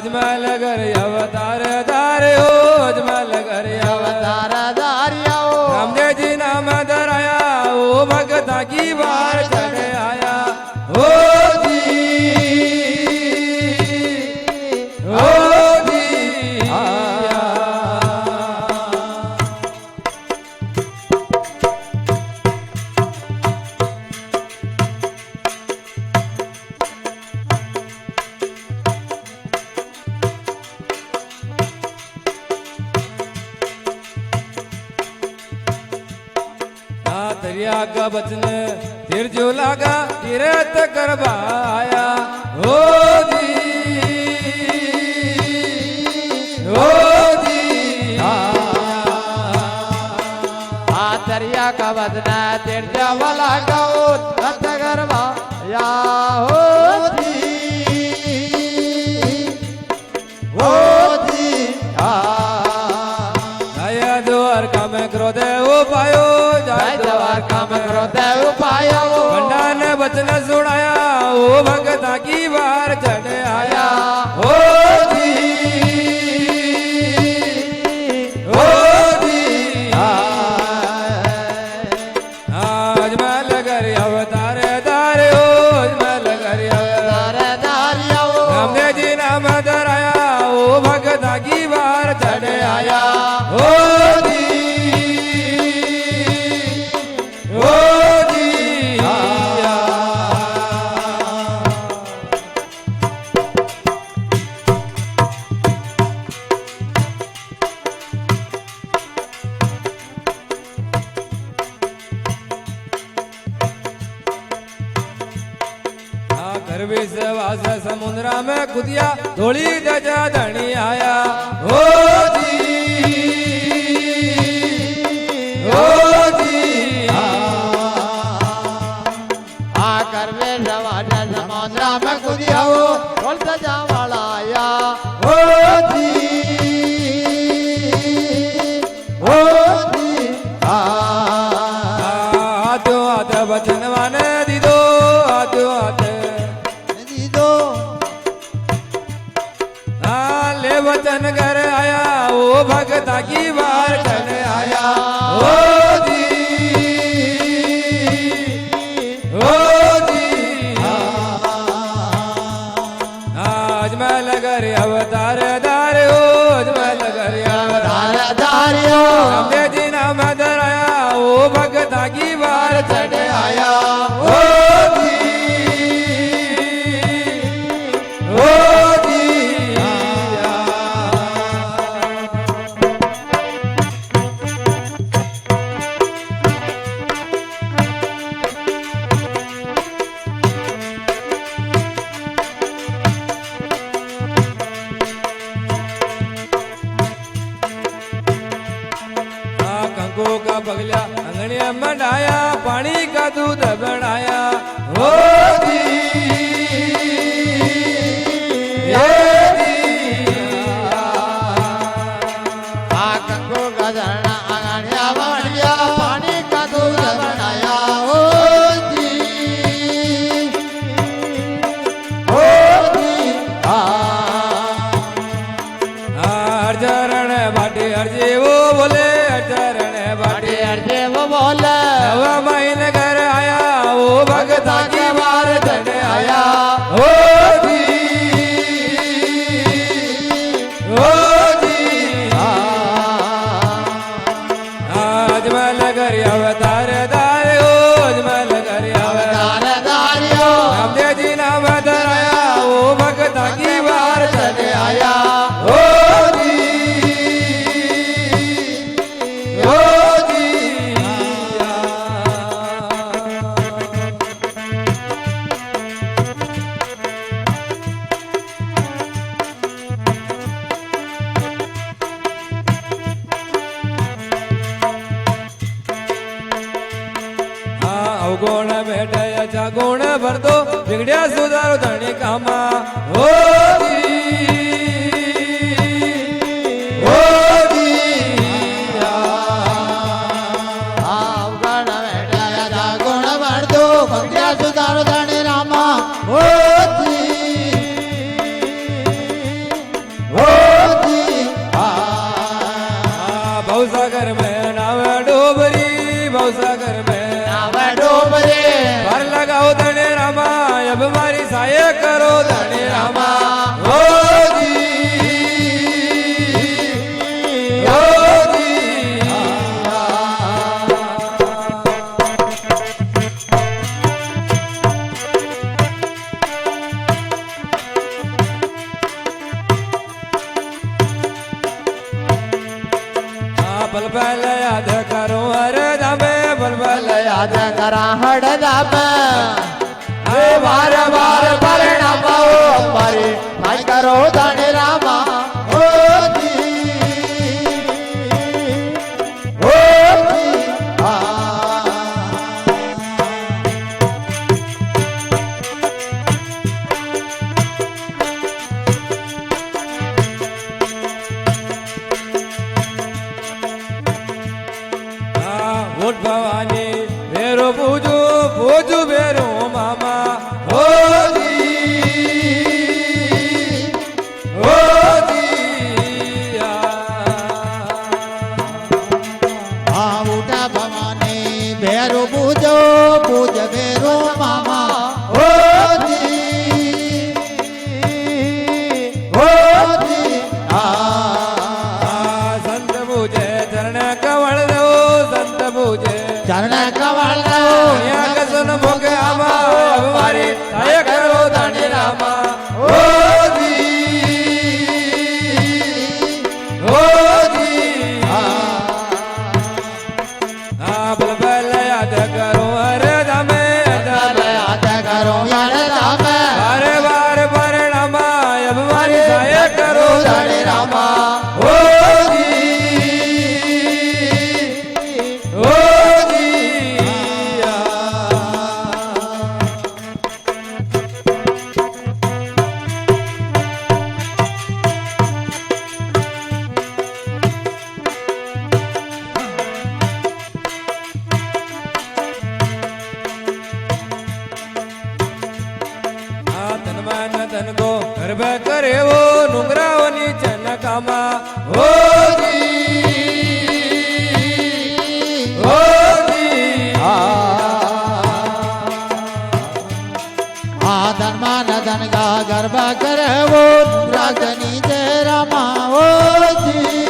અજમલ ઘર અવતાર ધારે હો અજમલ ઘર અવતાર ધાર્યા રામદેવજી નામ ધરાયા ઓ ભગતા કી વાર ચઢે આયા હો दरिया का बचन तीर जो लागा तीरथ करवाया हो जी दरिया का बचन तीर जो लागा तीरथ करवाया हो द्वारका में क्रोधे उपायो द्वारका में क्रोधे उपायो पंडा ने बचन सुनाया ओ भगता की बार चढ़ आया हो अजमल घर अवतार धारे हो अजमल घर अवतार धार्या रामदेव जी नाम धराया ओ भगता की बार चढ़ आया हो विश्वास समुद्रा में कुदिया धोली दजा धनी आया हो जी करवे सवास समुद्रा में कुदिया ढोल दजा वाला आया हो जी आतो आत वचन माने दीदो आतो आत वचन घर आया ओ भगता की बार चढ़ आया ओ जी अजमल घर अवतार धारे हो अजमल घर अवतार धार्यो रामदेव जी नाम धराया ओ भगता की बार चढ़ आया ओ का पगलिया अंगड़िया मंडाया पानी का दूध बनाया हो जी कंगो का झरना अंगड़िया मंडिया पानी का दूध बनाया हो जी अर्जरण बाटी अर्जी वो बोले अर्जरण बाटी अर्जे वो बोले हवा महीन घर आया वो भगता की बार चढ़ आया हो जी अजमल घर अवतार धारे हो अजमल घर अवतार धार्यो रामदेव जी नाम धराया वो भगता की बार चढ़ आया हो अवगुण भेटे अच्छा गुण भर दो बिगड़िया सुधारो धनी कामा हो अवगुण भेटे गुण भर दो बिगड़िया सुधारो धनी रामा हो બલબલ યાદ કરો અરે તમે બલબલ યાદ કરા હડદાબ હે વાર વાર પરણામો મારે ભાઈ કરો ધણી રામા ઓ જી આ ઓટ ભવાની ભેરો પૂજુ પૂજુ ભેરો મામા હો આ ઉઠા ભવાની ભેરો પૂજો પૂજ ભેરો મામા ઓ જી આ સંત પૂજે ચરણ કવળ દો સંત પૂજે ચરણ કવળ અહીંયા કસન ભોગે આમાં મારી સાય કરો ધણી રામા ઓ હા બલબલ યાદ કરો અરે તમે યાદ કરો યાદ રામે વારે વાર પરણામાં અબ મારી સાય કરો ધણી રામા ઓ તન કો ગર્ભ કરે વો નુંગરાઓની ચનકામાં હો આ ધર્મા નદન ગા ગરબા કરવો રાજની જય રામા ઓ જી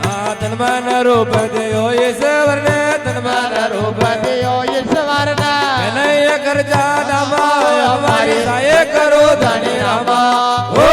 આ તનમાન રૂપ દેયો ઈશ્વરને તનમાન રૂપ દેયો ઈશ્વરના કનૈય કરજા દામા અમારી સાય કરો ધણી રામા ઓ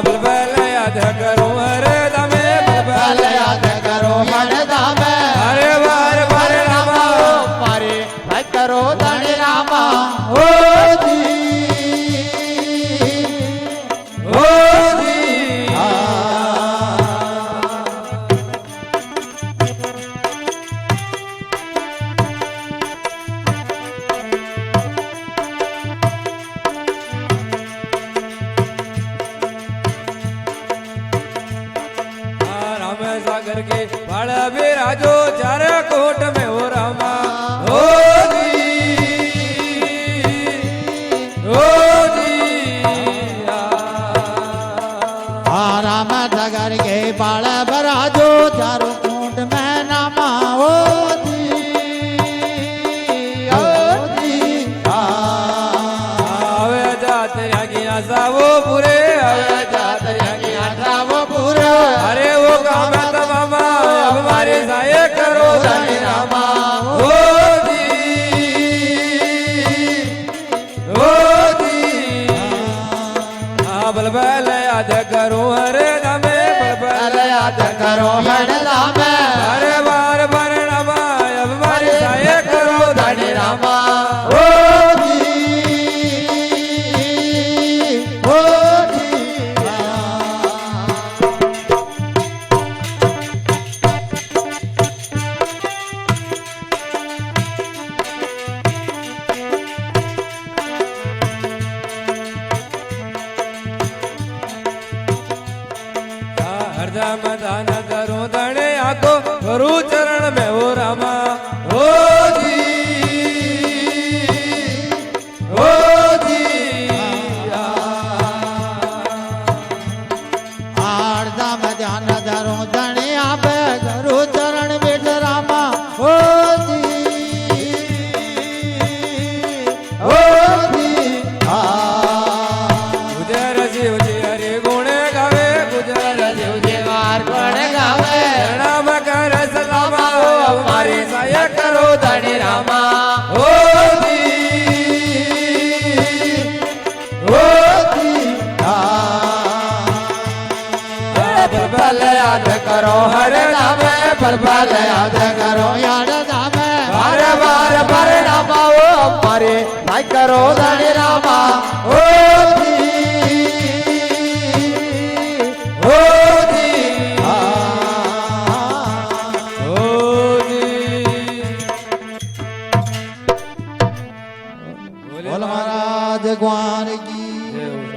બલબલ યાદ કરો અરે તમે બલબલ યાદ કરો યાદ દામે અરે વાર પરણામા મારે ભાઈ કરો ધણી રામા ઓ राम सागर के बाड़ा बिराजो चार कोट में हो रामा ओ राम सागर के बाड़ा बिराजो चारों कोट में नामा ओ आवे जात यागिया सावो पूरे आवे जात यागिया सावो पूरे अरे वो काम है तमामा अब हमारे साये करो धनी रामा ओ बलबल याद करो अरे दमे बलबल याद करो मन रामे अरे बार परिणामा अब हमारे साये करो धनी रामा ओ हरदम दान करो धने आको गुरु चरण में हो रामा ओ जी आर्दम ध्यान धरो धने आप गुरु चरण बेट रामा ओ गुजर शिव जी हरि गुण गावे गुजर शिव जी वार गुण गावे प्रणाम कर सलामा हमारी सायक યાદ કરો હરે નામે પરપાલ યાદ કરો યાદ નામે વારે વાર પરિણામ આવો અમારે ભાઈ કરો ધણી રામા ઓ બોલ મહારાજ ભગવાન કી